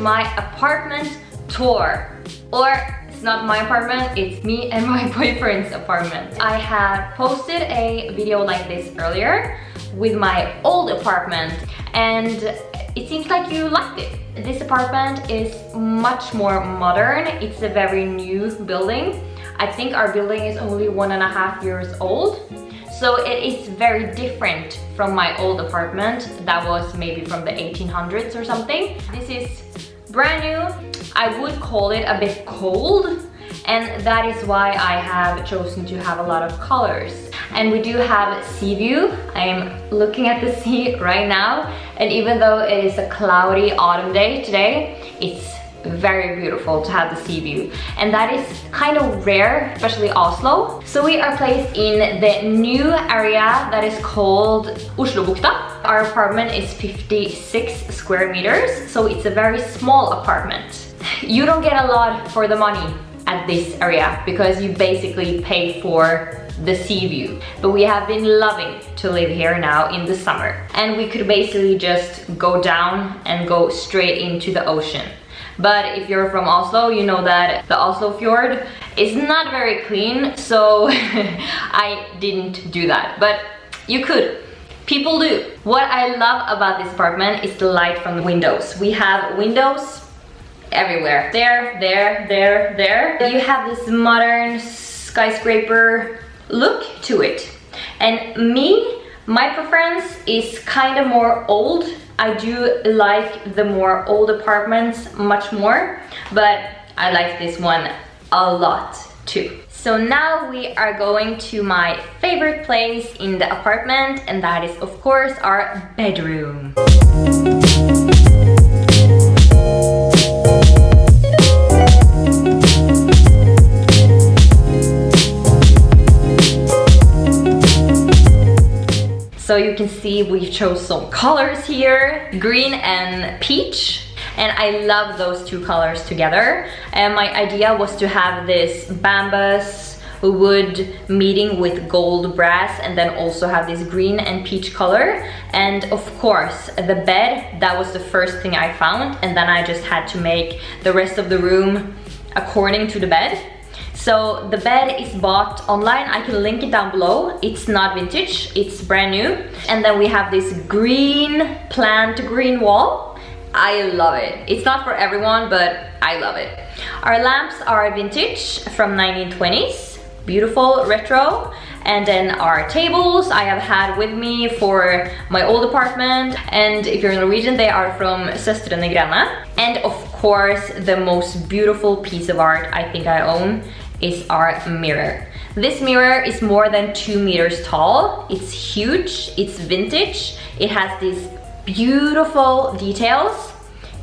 to my apartment tour. Or it's not my apartment, it's me and my boyfriend's apartment. I have posted a video like this earlier with my old apartment, and it seems like you liked it. This apartment is much more modern. It's a very new building. I think our building is only 1.5 years old. So it is very different from my old apartment that was maybe from the 1800s or something. This is brand new. I would call it a bit cold, and that is why I have chosen to have a lot of colors. And we do have sea view. I am looking at the sea right now, and even though it is a cloudy autumn day today, it's very beautiful to have the sea view, and that is kind of rare, especially Oslo. So we are placed in the new area that is called Oslo. Our apartment is 56 square meters, so it's a very small apartment. You don't get a lot for the money at this area because you basically pay for the sea view. But we have been loving to live here now in the summer, and we could basically just go down and go straight into the ocean. But if you're from Oslo, you know that the Oslo fjord is not very clean, so I didn't do that, but you could. People do. What I love about this apartment is the light from the windows. We have windows everywhere. There, there, there, there. You have this modern skyscraper look to it. And my preference is kind of more old. I do like the more old apartments much more, but I like this one a lot too. So now we are going to my favorite place in the apartment, and that is of course our bedroom. So you can see we've chose some colors here, green and peach. And I love those two colors together. And my idea was to have this bambus wood meeting with gold brass, and then also have this green and peach color. And of course, the bed, that was the first thing I found. And then I just had to make the rest of the room according to the bed. So the bed is bought online. I can link it down below. It's not vintage, it's brand new. And then we have this green plant green wall. I love it. It's not for everyone, but I love it. Our lamps are vintage from 1920s, beautiful retro. And then our tables I have had with me for my old apartment. And if you're Norwegian, they are from Søstrene Grene. And of course, the most beautiful piece of art I think I own is our mirror. This mirror is more than 2 meters tall. It's huge, it's vintage. It has these beautiful details.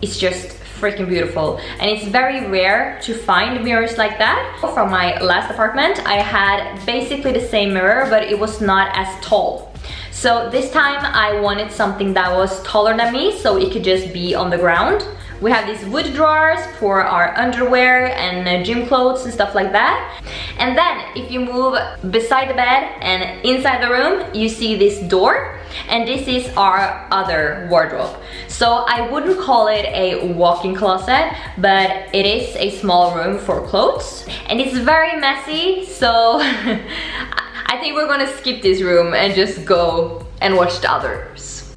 It's just freaking beautiful. And it's very rare to find mirrors like that. From my last apartment, I had basically the same mirror, but it was not as tall. So this time I wanted something that was taller than me, so it could just be on the ground. We have these wood drawers for our underwear and gym clothes and stuff like that. And then if you move beside the bed and inside the room, you see this door, and this is our other wardrobe. So I wouldn't call it a walk-in closet, but it is a small room for clothes. And it's very messy, so I think we're gonna skip this room and just go and watch the others.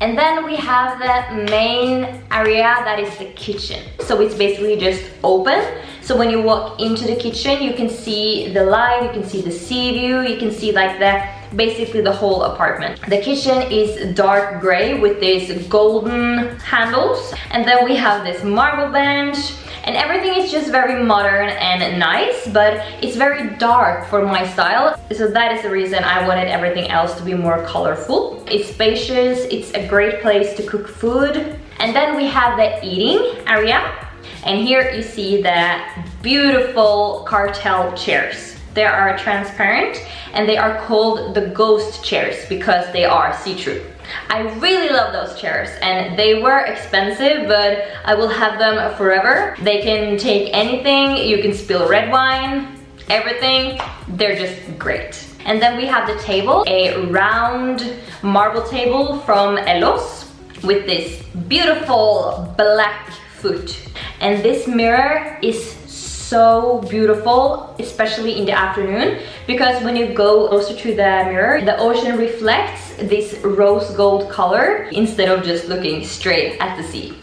And then we have the main area, that is the kitchen. So it's basically just open. So when you walk into the kitchen, you can see the light, you can see the sea view, you can see like basically the whole apartment. The kitchen is dark gray with these golden handles. And then we have this marble bench. And everything is just very modern and nice, but it's very dark for my style. So that is the reason I wanted everything else to be more colorful. It's spacious, it's a great place to cook food. And then we have the eating area. And here you see the beautiful cartel chairs. They are transparent and they are called the ghost chairs because they are see-through. I really love those chairs, and they were expensive, but I will have them forever. They can take anything. You can spill red wine. everything, they're just great. And then we have the table, a round marble table from Oslo with this beautiful black foot. And this mirror is so beautiful, especially in the afternoon, because when you go closer to the mirror, the ocean reflects this rose gold color instead of just looking straight at the sea.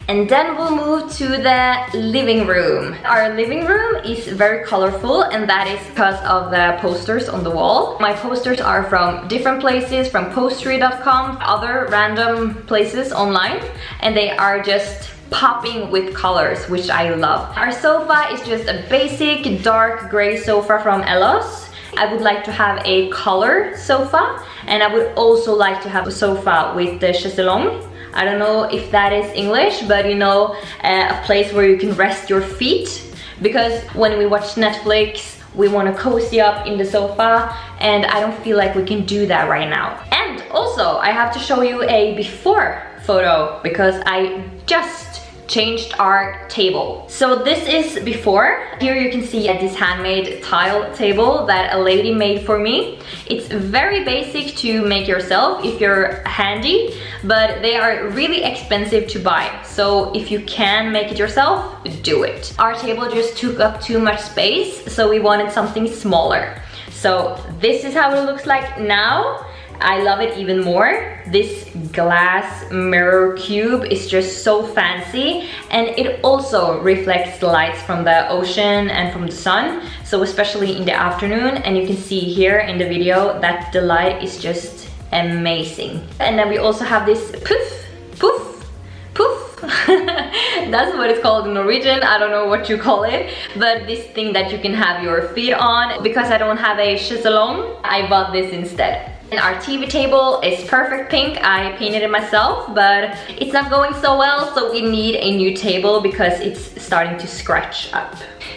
And then we'll move to the living room. Our living room is very colorful, and that is because of the posters on the wall. My posters are from different places, from Entree.com, other random places online, and they are just popping with colors, which I love. Our sofa is just a basic dark gray sofa from Ellos. I would like to have a color sofa, and I would also like to have a sofa with the chaiselong. I don't know if that is English, but you know, a place where you can rest your feet. Because when we watch Netflix, we want to cozy up in the sofa, and I don't feel like we can do that right now. And also, I have to show you a before photo, because I just changed our table. So this is before. Here you can see this handmade tile table that a lady made for me. It's very basic to make yourself if you're handy, but they are really expensive to buy. So if you can make it yourself, do it. Our table just took up too much space, so we wanted something smaller. So this is how it looks like now. I love it even more. This glass mirror cube is just so fancy, and it also reflects the lights from the ocean and from the sun, so especially in the afternoon. And you can see here in the video that the light is just amazing. And then we also have this poof, poof, poof. That's what it's called in Norwegian. I don't know what you call it, but this thing that you can have your feet on. Because I don't have a chaiselong, I bought this instead. And our TV table is perfect pink. I painted it myself, but it's not going so well, so we need a new table because it's starting to scratch up.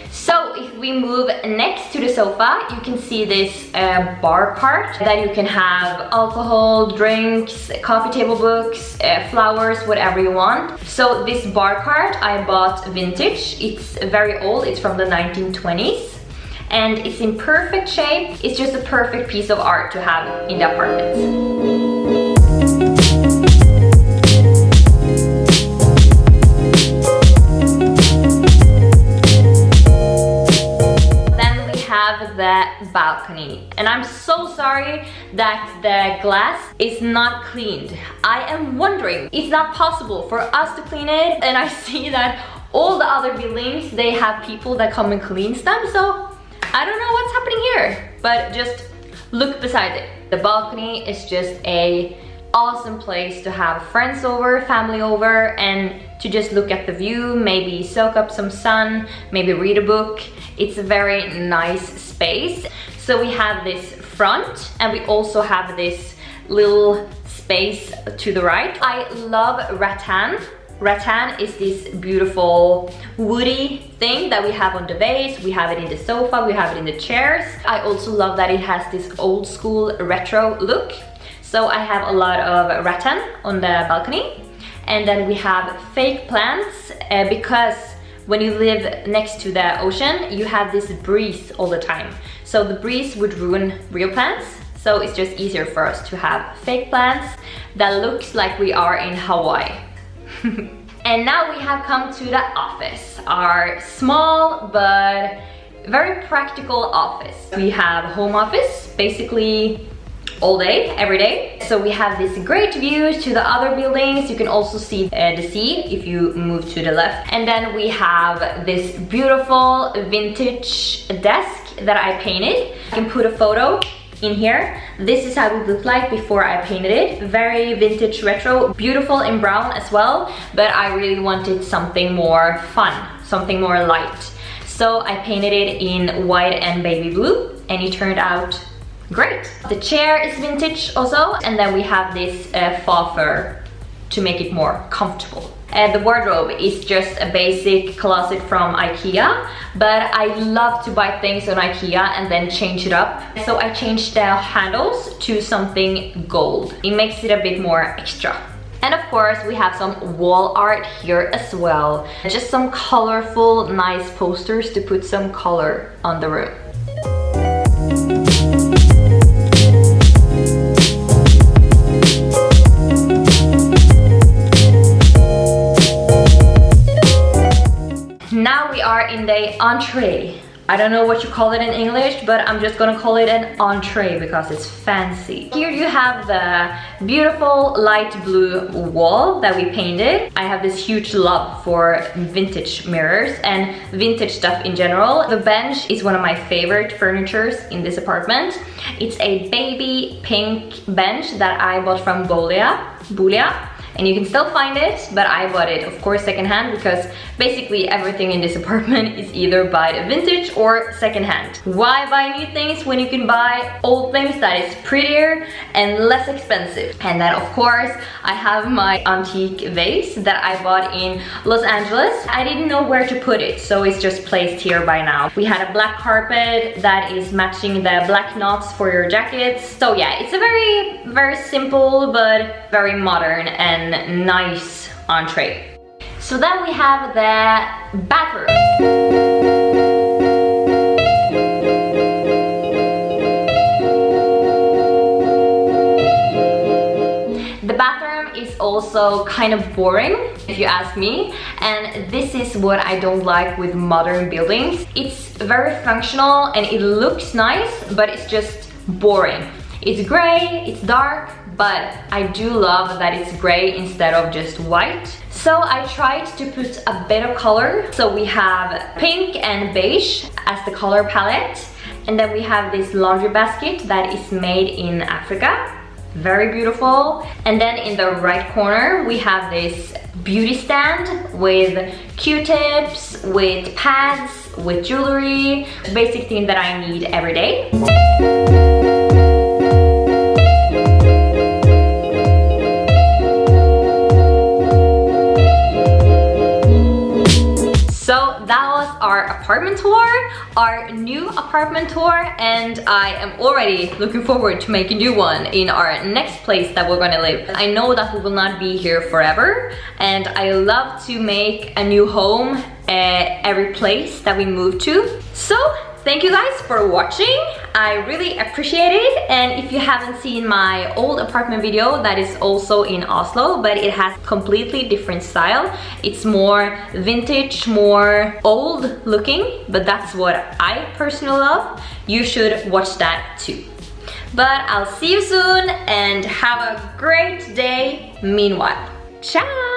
So if we move next to the sofa, you can see this bar cart that you can have alcohol, drinks, coffee table books, flowers, whatever you want. So this bar cart I bought vintage. It's very old, it's from the 1920s. And it's in perfect shape. It's just a perfect piece of art to have in the apartment. Then we have the balcony. And I'm so sorry that the glass is not cleaned. I am wondering, it's not possible for us to clean it. And I see that all the other buildings, they have people that come and clean them. So I don't know what's happening here, but just look beside it. The balcony is just a awesome place to have friends over, family over, and to just look at the view, maybe soak up some sun, maybe read a book. It's a very nice space. So we have this front, and we also have this little space to the right. I love rattan. Rattan is this beautiful woody thing that we have on the vase. We have it in the sofa, we have it in the chairs. I also love that it has this old school retro look. So I have a lot of rattan on the balcony. And then we have fake plants because when you live next to the ocean, you have this breeze all the time. So the breeze would ruin real plants. So it's just easier for us to have fake plants that looks like we are in Hawaii. And now we have come to the office, our small but very practical office. We have home office basically all day, every day. So we have this great view to the other buildings. You can also see the sea if you move to the left. And then we have this beautiful vintage desk that I painted. I can put a photo in here. This is how it looked like before I painted it. Very vintage retro, beautiful in brown as well, but I really wanted something more fun, something more light. So I painted it in white and baby blue, and it turned out great. The chair is vintage also, and then we have this faux fur to make it more comfortable. The wardrobe is just a basic closet from IKEA, but I love to buy things on IKEA and then change it up. So I changed the handles to something gold. It makes it a bit more extra. And of course, we have some wall art here as well. Just some colorful, nice posters to put some color on the room. Now we are in the entree. I don't know what you call it in English, but I'm just gonna call it an entree because it's fancy. Here you have the beautiful light blue wall that we painted. I have this huge love for vintage mirrors and vintage stuff in general. The bench is one of my favorite furnitures in this apartment. It's a baby pink bench that I bought from Bulia. And you can still find it, but I bought it, of course, secondhand, because basically everything in this apartment is either bought vintage or secondhand. Why buy new things when you can buy old things that is prettier and less expensive? And then, of course, I have my antique vase that I bought in Los Angeles. I didn't know where to put it, so it's just placed here by now. We had a black carpet that is matching the black knots for your jackets. So yeah, it's a very, very simple but very modern and nice entree. So then we have the bathroom. The bathroom is also kind of boring, if you ask me, and this is what I don't like with modern buildings. It's very functional and it looks nice, but it's just boring. It's gray, it's dark, but I do love that it's gray instead of just white. So I tried to put a bit of color. So we have pink and beige as the color palette. And then we have this laundry basket that is made in Africa. Very beautiful. And then in the right corner, we have this beauty stand with Q-tips, with pads, with jewelry. Basic thing that I need every day. Our apartment tour, our new apartment tour, and I am already looking forward to make a new one in our next place that we're gonna live. I know that we will not be here forever, and I love to make a new home every place that we move to. So thank you guys for watching. I really appreciate it. And if you haven't seen my old apartment video, that is also in Oslo, but it has completely different style. It's more vintage, more old looking, but that's what I personally love. You should watch that too. But I'll see you soon and have a great day meanwhile. Ciao!